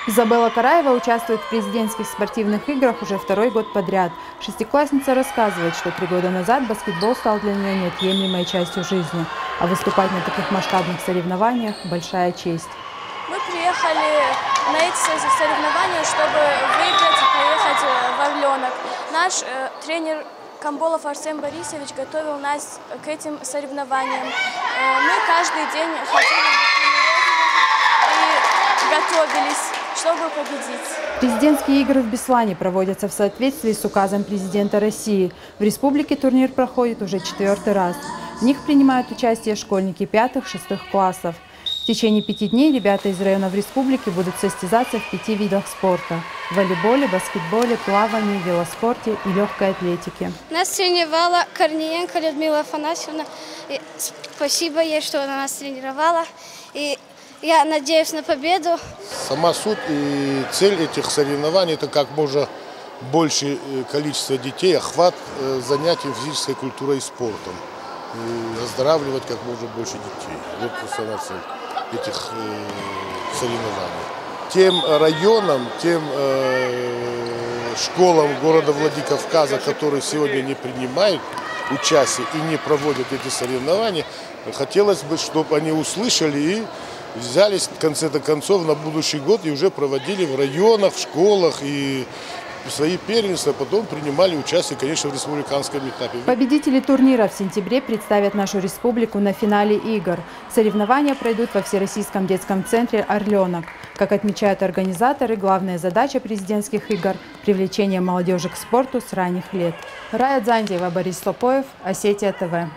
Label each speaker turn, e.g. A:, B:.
A: Изабелла Караева участвует в президентских спортивных играх уже второй год подряд. Шестиклассница рассказывает, что 3 года назад баскетбол стал для нее неотъемлемой частью жизни. А выступать на таких масштабных соревнованиях – большая честь.
B: Мы приехали на эти соревнования, чтобы выиграть и поехать в Орленок. Наш тренер Камболов Арсен Борисович готовил нас к этим соревнованиям. Мы каждый день ходили и готовились, чтобы победить.
A: Президентские игры в Беслане проводятся в соответствии с указом президента России. В республике турнир проходит уже 4-й раз. В них принимают участие школьники 5-6 классов. В течение 5 дней ребята из районов республики будут состязаться в 5 видах спорта – волейболе, баскетболе, плавании, велоспорте и легкой атлетике.
C: Нас тренировала Корниенко Людмила Афанасьевна. И спасибо ей, что она нас тренировала. И я надеюсь на победу.
D: Сама суть и цель этих соревнований – это как можно большее количество детей, охват занятий физической культурой и спортом. И оздоравливать как можно больше детей. Вот основная цель этих соревнований. Тем районам, тем школам города Владикавказа, которые сегодня не принимают участие и не проводят эти соревнования, хотелось бы, чтобы они услышали и взялись в конце концов на будущий год и уже проводили в районах, в школах и свои первенства, потом принимали участие, конечно, в республиканском этапе.
A: Победители турнира в сентябре представят нашу республику на финале игр. Соревнования пройдут во Всероссийском детском центре «Орленок». Как отмечают организаторы, главная задача президентских игр – привлечение молодежи к спорту с ранних лет. Рая Дзандиева, Борис Лопоев, Осетия ТВ.